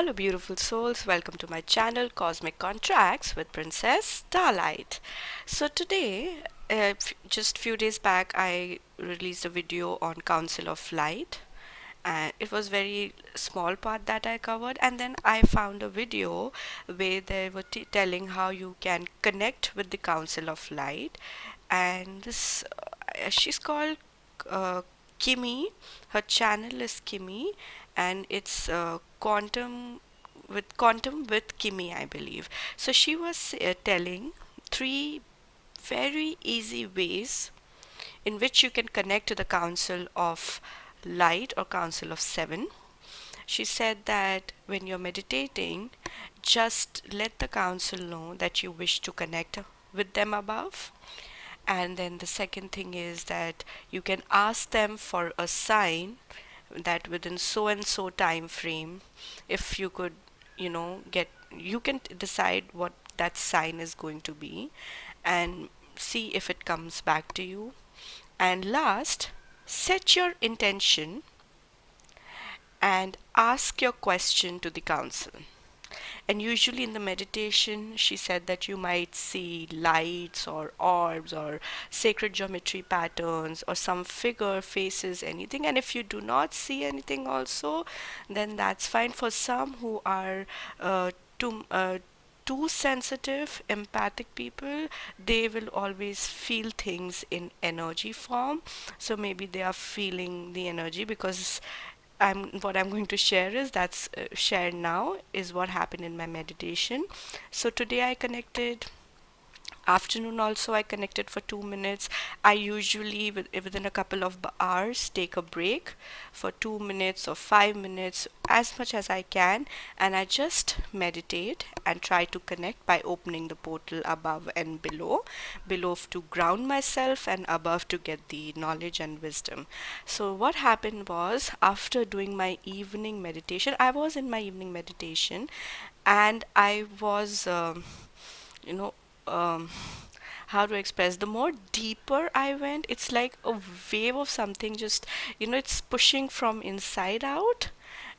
Hello beautiful souls, welcome to my channel Cosmic Contracts with Princess Starlight. So today, just few days back, I released a video on Council of Light, and it was very small part that I covered, and then I found a video where they were telling how you can connect with the Council of Light. And this she's called uh, Kimmy. Her channel is Kimmy, and it's Quantum with Kimmy, I believe. So she was telling three very easy ways in which you can connect to the Council of Light or Council of Seven. She said that when you're meditating, just let the council know that you wish to connect with them above. And then the second thing is that you can ask them for a sign that within so and so time frame, if you could, you can decide what that sign is going to be and see if it comes back to you. And last, set your intention and ask your question to the council. And usually in the meditation, she said that you might see lights or orbs or sacred geometry patterns or some figure, faces, anything. And if you do not see anything also, then that's fine. For some who are too too sensitive, empathic people, they will always feel things in energy form. So maybe they are feeling the energy because what I'm going to share is that's share now is what happened in my meditation. So today I connected. Afternoon also I connected for 2 minutes. I usually within a couple of hours take a break for 2 minutes or 5 minutes, as much as I can, and I just meditate and try to connect by opening the portal above and below to ground myself and above to get the knowledge and wisdom. So what happened was, after doing my evening meditation, I was in my evening meditation, and I was you know um, how to express, the more deeper I went, it's like a wave of something, just it's pushing from inside out,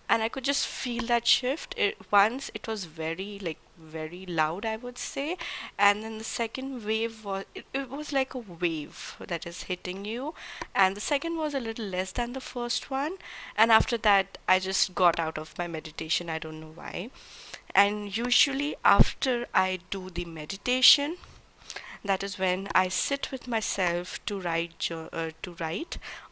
and I could just feel that shift. Once it was very, like, very loud, I would say, and then the second wave was, it was like a wave that is hitting you, and the second was a little less than the first one, and after that I just got out of my meditation. I don't know why. And usually after I do the meditation, that is when I sit with myself to write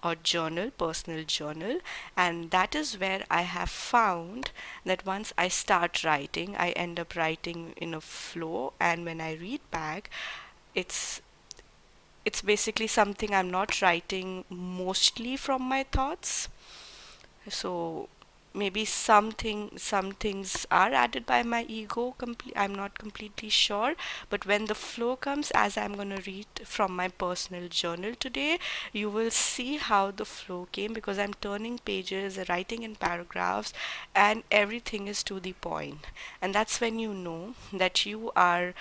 or journal, personal journal. And that is where I have found that once I start writing, I end up writing in a flow, and when I read back, it's it's basically something I'm not writing mostly from my thoughts. So maybe some things are added by my ego, I'm not completely sure. But when the flow comes, as I'm going to read from my personal journal today, you will see how the flow came, because I'm turning pages, writing in paragraphs, and everything is to the point. And that's when you know that you are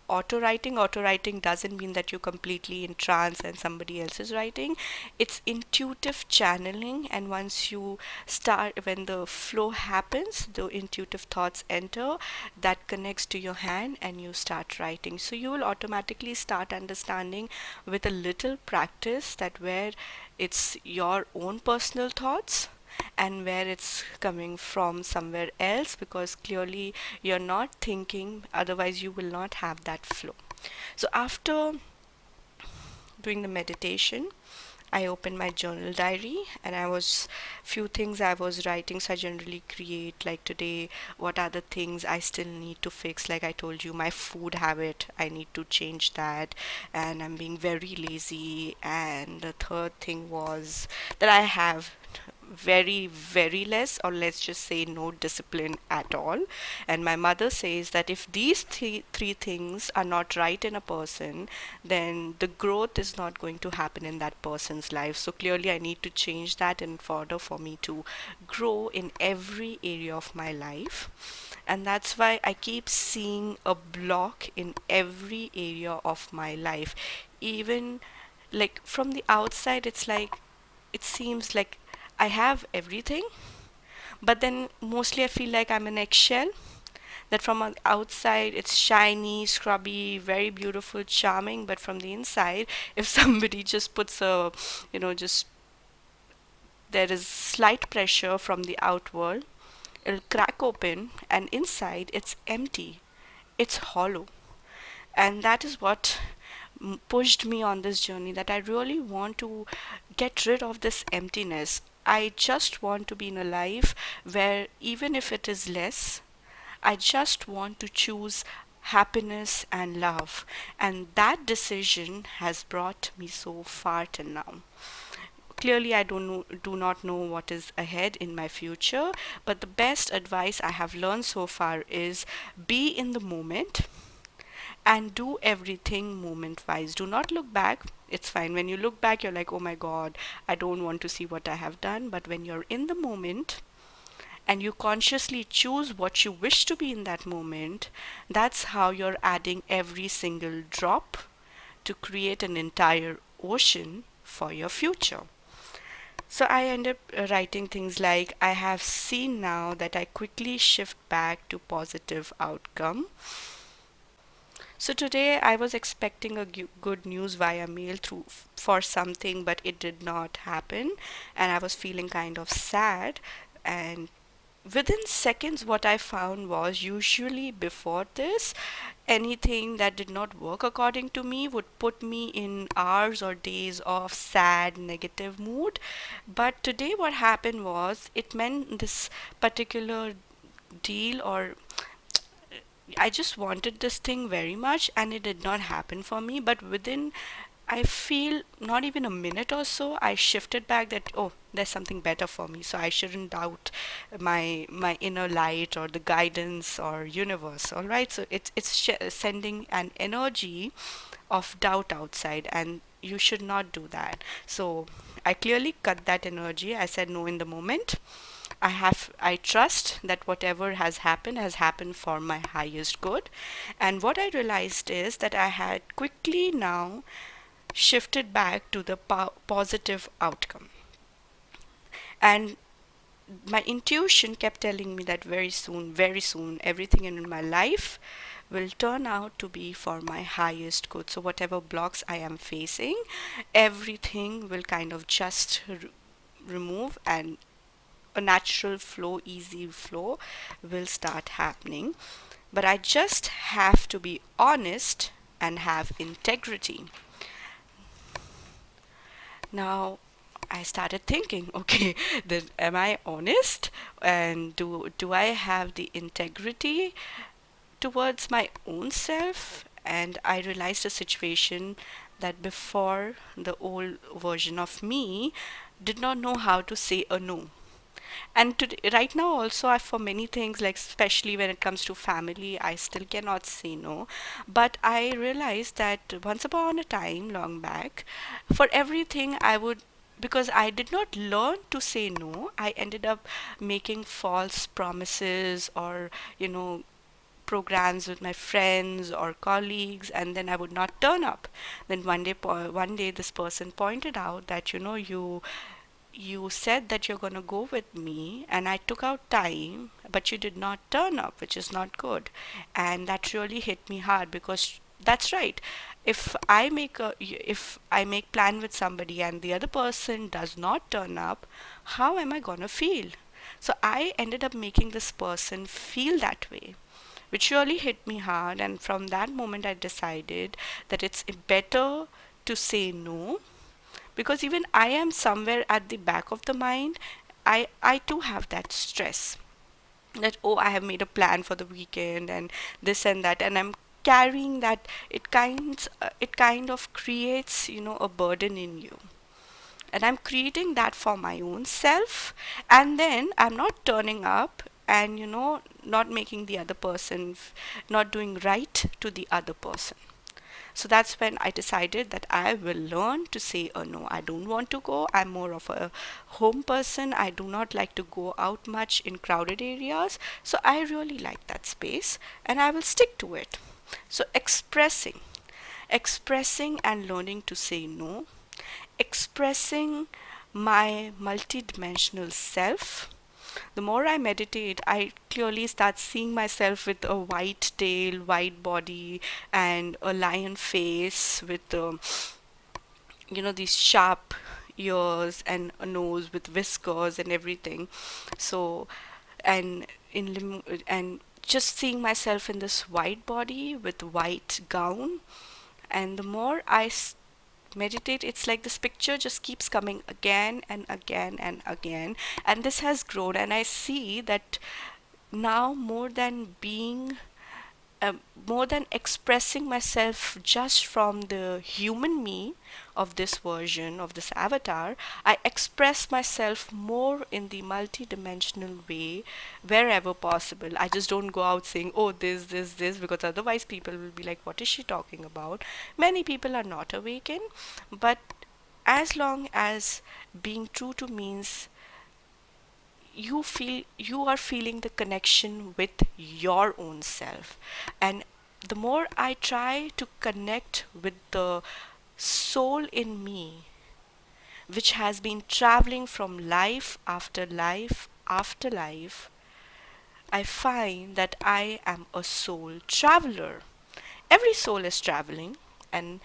auto writing doesn't mean that you're completely in trance and somebody else is writing. It's intuitive channeling, and once you start, when the flow happens, the intuitive thoughts enter, that connects to your hand and you start writing. So you will automatically start understanding, with a little practice, that where it's your own personal thoughts and where it's coming from somewhere else, because clearly you're not thinking, otherwise you will not have that flow. So after doing the meditation, I opened my journal diary, and I was, few things I was writing. So I generally create, like today, what are the things I still need to fix. Like I told you, my food habit, I need to change that, and I'm being very lazy. And the third thing was that I have very, very less, or let's just say no discipline at all. And my mother says that if these three things are not right in a person, then the growth is not going to happen in that person's life. So clearly I need to change that in order for me to grow in every area of my life. And that's why I keep seeing a block in every area of my life. Even, like, from the outside, it's like, it seems like I have everything, But then mostly I feel like I'm an eggshell, that from on the outside it's shiny, scrubby, very beautiful, charming, but from the inside, if somebody just puts a, just there is slight pressure from the outward, it'll crack open, and inside it's empty, it's hollow. And that is what pushed me on this journey, that I really want to get rid of this emptiness. I just want to be in a life where, even if it is less, I just want to choose happiness and love. And that decision has brought me so far till now. Clearly, I do not know what is ahead in my future, but the best advice I have learned so far is be in the moment and do everything moment wise. Do not look back. It's fine. When you look back, you're like, oh my God, I don't want to see what I have done. But when you're in the moment and you consciously choose what you wish to be in that moment, that's how you're adding every single drop to create an entire ocean for your future. So I end up writing things like, I have seen now that I quickly shift back to positive outcome. So today I was expecting a good news via mail through for something, but it did not happen, and I was feeling kind of sad. And within seconds, what I found was, usually before this, anything that did not work according to me would put me in hours or days of sad, negative mood. But today, what happened was, it meant this particular deal, or I just wanted this thing very much, and it did not happen for me. But within, I feel, not even a minute or so, I shifted back that, oh, there's something better for me, so I shouldn't doubt my inner light or the guidance or universe. All right, so it's sending an energy of doubt outside, and you should not do that. So I clearly cut that energy. I said no in the moment. I trust that whatever has happened for my highest good. And what I realized is that I had quickly now shifted back to the positive outcome. And my intuition kept telling me that very soon, everything in my life will turn out to be for my highest good. So whatever blocks I am facing, everything will kind of just remove, and a natural flow, easy flow will start happening. But I just have to be honest and have integrity. Now, I started thinking, okay, then am I honest? And do I have the integrity towards my own self? And I realized a situation that before, the old version of me did not know how to say a no. And right now also, for many things, like especially when it comes to family, I still cannot say no. But I realized that once upon a time, long back, for everything I would, because I did not learn to say no, I ended up making false promises, or you know programs with my friends or colleagues, and then I would not turn up. Then one day this person pointed out that, you said that you're going to go with me, and I took out time, but you did not turn up, which is not good. And that really hit me hard, because that's right. If I make plan with somebody and the other person does not turn up, how am I going to feel? So I ended up making this person feel that way, which really hit me hard. And from that moment, I decided that it's better to say no, because even I am somewhere at the back of the mind. I too have that stress, that, oh, I have made a plan for the weekend and this and that, and I'm carrying that. It kind of creates, a burden in you, and I'm creating that for my own self. And then I'm not turning up, and not making the other person not doing right to the other person. So that's when I decided that I will learn to say a no. I don't want to go. I'm more of a home person. I do not like to go out much in crowded areas. So I really like that space, and I will stick to it. So expressing and learning to say no, expressing my multidimensional self, The more I meditate, I clearly start seeing myself with a white tail, white body, and a lion face with these sharp ears and a nose with whiskers and everything. So, and and just seeing myself in this white body with white gown, and the more meditate, it's like this picture just keeps coming again and again and again, and this has grown, and I see that now more than expressing myself just from the human me of this version of this avatar, I express myself more in the multi-dimensional way wherever possible. I just don't go out saying, oh, this, because otherwise people will be like, what is she talking about? Many people are not awakened, but as long as being true to means you are feeling the connection with your own self, and the more I try to connect with the soul in me, which has been traveling from life after life after life, I find that I am a soul traveler. Every soul is traveling, and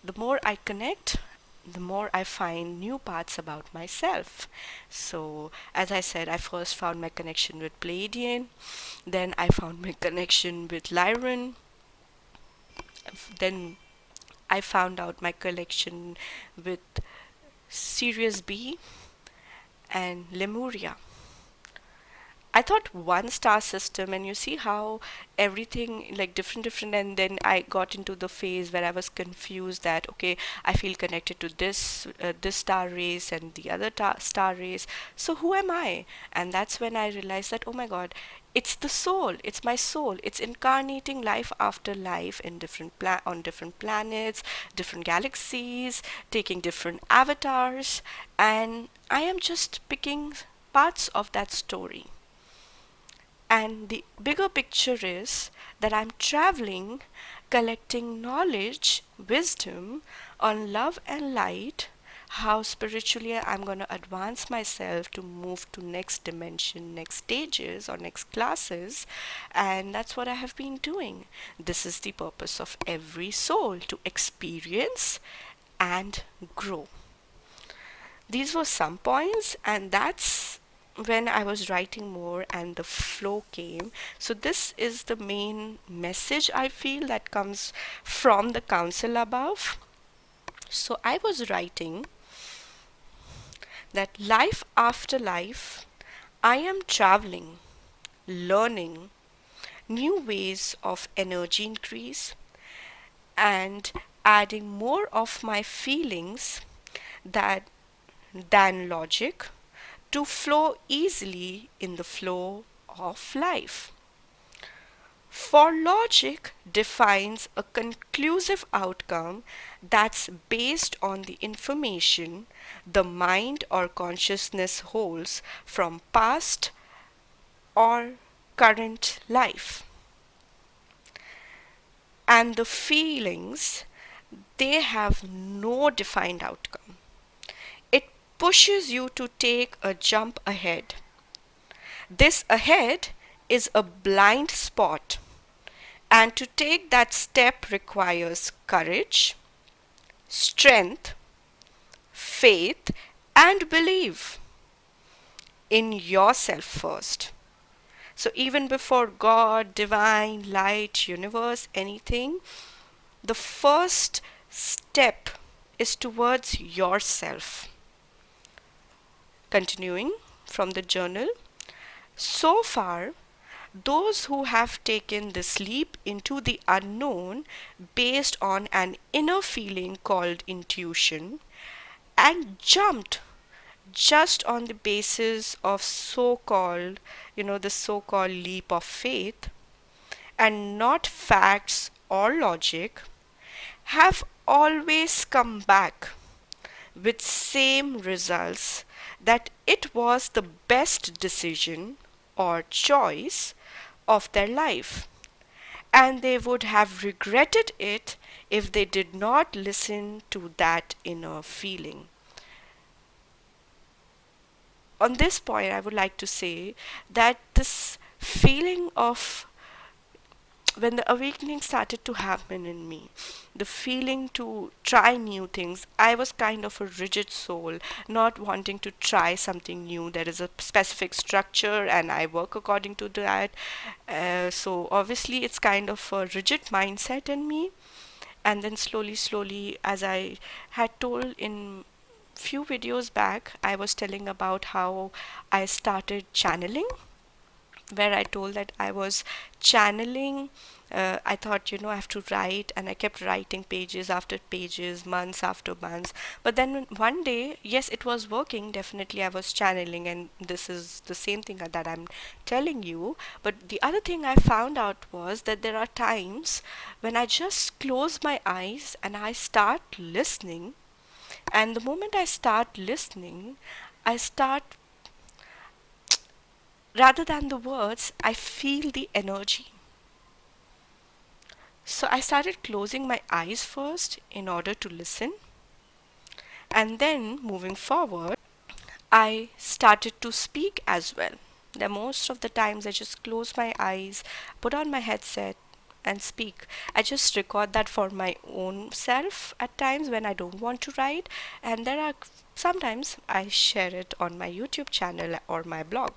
the more I connect, the more I find new parts about myself. So, as I said, I first found my connection with Pleiadian, then I found my connection with Lyran, then I found out my connection with Sirius B and Lemuria. I thought one star system, and you see how everything like different, and then I got into the phase where I was confused that okay, I feel connected to this star race and the other star race. So who am I? And that's when I realized that oh my God, it's the soul. It's my soul. It's incarnating life after life in on different planets, different galaxies, taking different avatars, and I am just picking parts of that story. And the bigger picture is that I'm traveling, collecting knowledge, wisdom on love and light, how spiritually I'm going to advance myself to move to next dimension, next stages or next classes. And that's what I have been doing. This is the purpose of every soul, to experience and grow. These were some points, and that's when I was writing more and the flow came. So this is the main message I feel that comes from the council above. So I was writing that life after life, I am traveling, learning new ways of energy increase, and adding more of my feelings that than logic to flow easily in the flow of life. For logic defines a conclusive outcome that's based on the information the mind or consciousness holds from past or current life. And the feelings, they have no defined outcome. It pushes you to take a jump ahead. This ahead is a blind spot, and to take that step requires courage, strength, faith, and belief in yourself first. So, even before God, divine, light, universe, anything, the first step is towards yourself. Continuing from the journal, so far, those who have taken this leap into the unknown based on an inner feeling called intuition and jumped just on the basis of the so-called leap of faith and not facts or logic, have always come back with same results, that it was the best decision or choice of their life, and they would have regretted it if they did not listen to that inner feeling. on this point, I would like to say that this feeling of when the awakening started to happen in me, the feeling to try new things, I was kind of a rigid soul, not wanting to try something new. There is a specific structure, and I work according to that. So obviously, it's kind of a rigid mindset in me. And then slowly, slowly, as I had told in few videos back, I was telling about how I started channeling, where I told that I was channeling. I thought, I have to write, and I kept writing pages after pages, months after months. But then one day, yes, it was working. Definitely, I was channeling, and this is the same thing that I'm telling you. But the other thing I found out was that there are times when I just close my eyes and I start listening. And the moment I start listening, I start, rather than the words, I feel the energy. So I started closing my eyes first in order to listen, and then moving forward, I started to speak as well. The most of the times I just close my eyes, put on my headset, and speak. I just record that for my own self at times when I don't want to write, and there are sometimes I share it on my YouTube channel or my blog.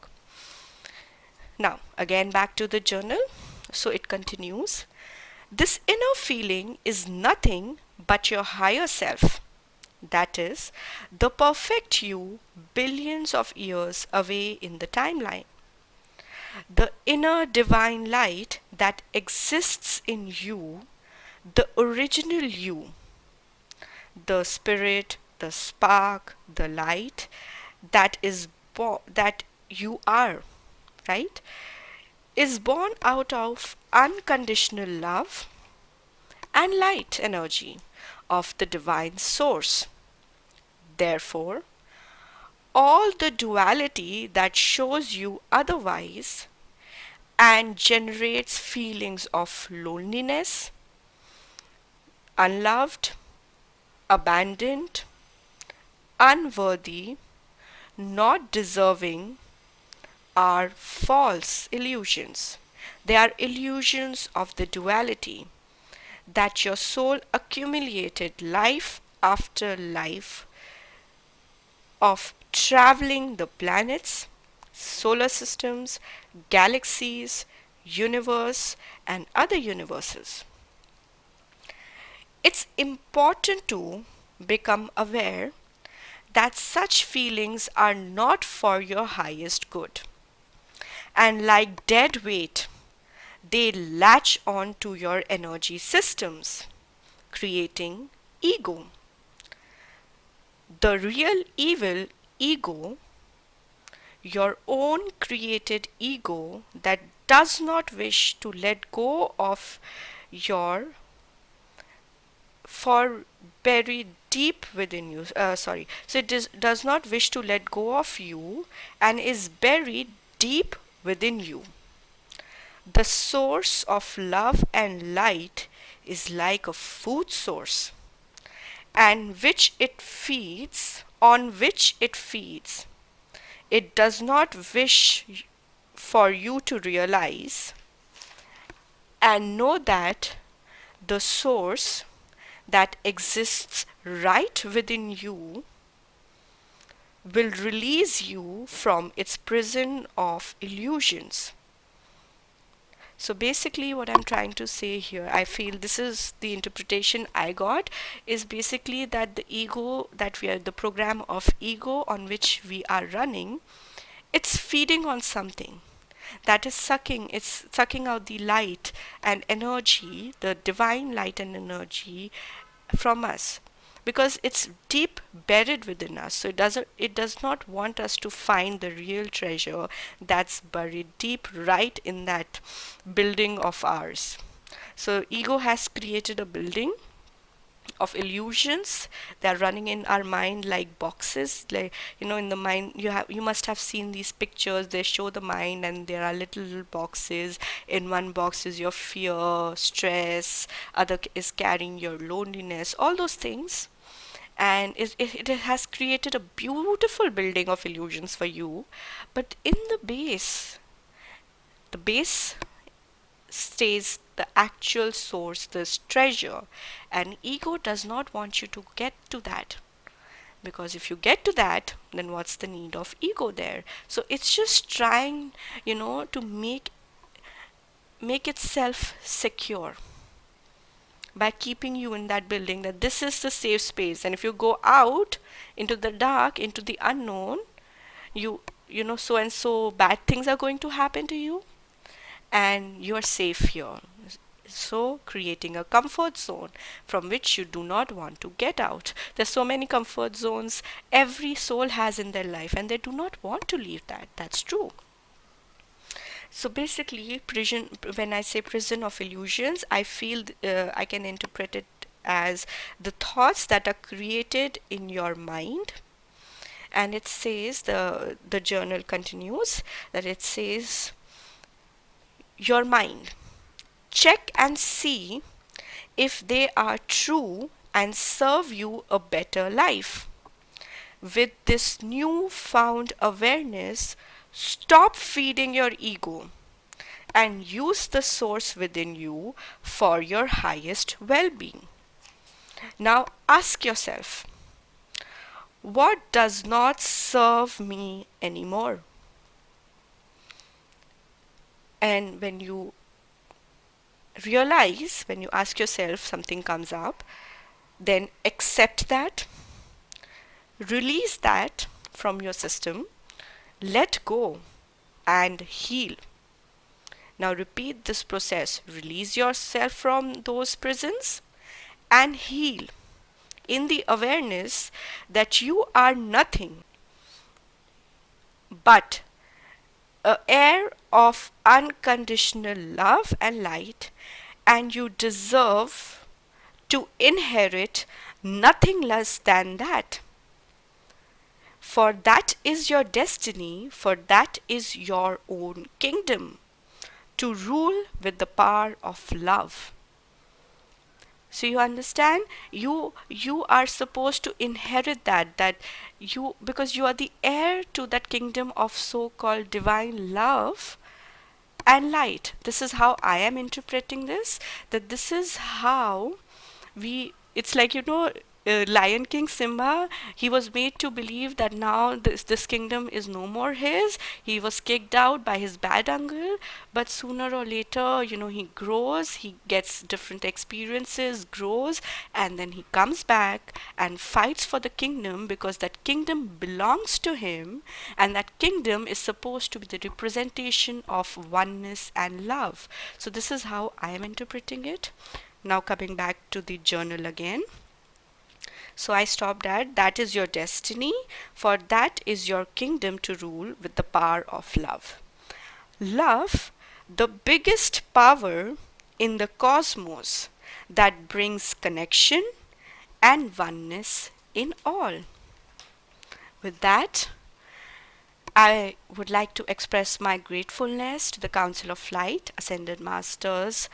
Now, again back to the journal. So it continues. This inner feeling is nothing but your higher self. That is, the perfect you billions of years away in the timeline. The inner divine light that exists in you, the original you, the spirit, the spark, the light that is that you are, right? Is born out of unconditional love and light energy of the divine source. Therefore, all the duality that shows you otherwise and generates feelings of loneliness, unloved, abandoned, unworthy, not deserving are false illusions. They are illusions of the duality that your soul accumulated life after life of traveling the planets, solar systems, galaxies, universe, and other universes. It's important to become aware that such feelings are not for your highest good. And like dead weight, they latch on to your energy systems, creating ego. The real evil ego, your own created ego that does not wish to let go of your for buried deep within you. So it does not wish to let go of you and is buried deep within you. The source of love and light is like a food source, and which it feeds, on which it feeds. It does not wish for you to realize and know that the source that exists right within you will release you from its prison of illusions. So basically, what I'm trying to say here, I feel this is the interpretation I got, is basically that the ego, that we are the program of ego on which we are running, it's feeding on something that is it's sucking out the light and energy, the divine light and energy from us, because it's deep buried within us. So it does not want us to find the real treasure that's buried deep right in that building of ours. So ego has created a building of illusions that are running in our mind like boxes, like in the mind you must have seen these pictures. They show the mind and there are little boxes. In one box is your fear, stress, other is carrying your loneliness, all those things. and it has created a beautiful building of illusions for you. But in the base stays the actual source, this treasure, and ego does not want you to get to that, because if you get to that, then what's the need of ego there? So it's just trying, to make itself secure by keeping you in that building, that this is the safe space, and if you go out into the dark, into the unknown, you so and so bad things are going to happen to you, and you're safe here. So creating a comfort zone from which you do not want to get out. There's so many comfort zones every soul has in their life, and they do not want to leave that. That's true. So basically, prison, when I say prison of illusions, I feel I can interpret it as the thoughts that are created in your mind. And it says, the journal continues, that it says, your mind, check and see if they are true and serve you a better life. With this newfound awareness, stop feeding your ego and use the source within you for your highest well being. Now ask yourself, what does not serve me anymore? And when you realize, when you ask yourself, something comes up, then accept that, release that from your system, let go, and heal. Now repeat this process. Release yourself from those prisons and heal in the awareness that you are nothing but an air of unconditional love and light, and you deserve to inherit nothing less than that. For that is your destiny, for that is your own kingdom, to rule with the power of love. So you understand, you are supposed to inherit that you, because you are the heir to that kingdom of so-called divine love and light. This is how I am interpreting this, that this is how it's like, Lion King Simba, he was made to believe that now this kingdom is no more his. He was kicked out by his bad uncle, but sooner or later, he grows, he gets different experiences, grows, and then he comes back and fights for the kingdom, because that kingdom belongs to him, and that kingdom is supposed to be the representation of oneness and love. So this is how I am interpreting it. Now coming back to the journal again. So I stopped at, that is your destiny, for that is your kingdom to rule with the power of love. Love, the biggest power in the cosmos that brings connection and oneness in all. With that, I would like to express my gratefulness to the Council of Light, Ascended Masters,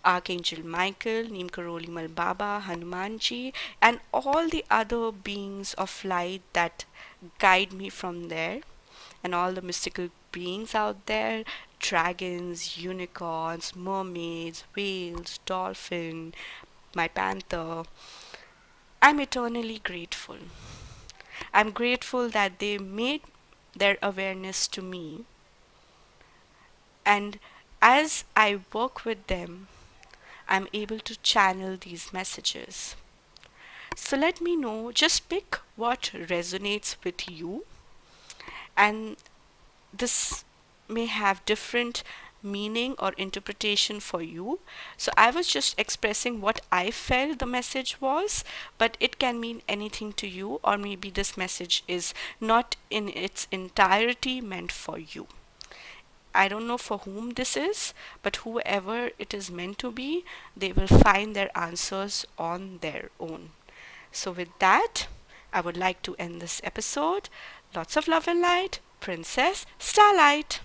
Archangel Michael, Neem Karoli Mal Baba, Hanumanji, and all the other beings of light that guide me from there, and all the mystical beings out there, dragons, unicorns, mermaids, whales, dolphin, my panther. I'm eternally grateful. I'm grateful that they made their awareness to me, and as I work with them, I'm able to channel these messages. So let me know, just pick what resonates with you, and this may have different meaning or interpretation for you. So I was just expressing what I felt the message was, but it can mean anything to you, or maybe this message is not in its entirety meant for you. I don't know for whom this is, but whoever it is meant to be, they will find their answers on their own. So with that, I would like to end this episode. Lots of love and light, Princess Starlight.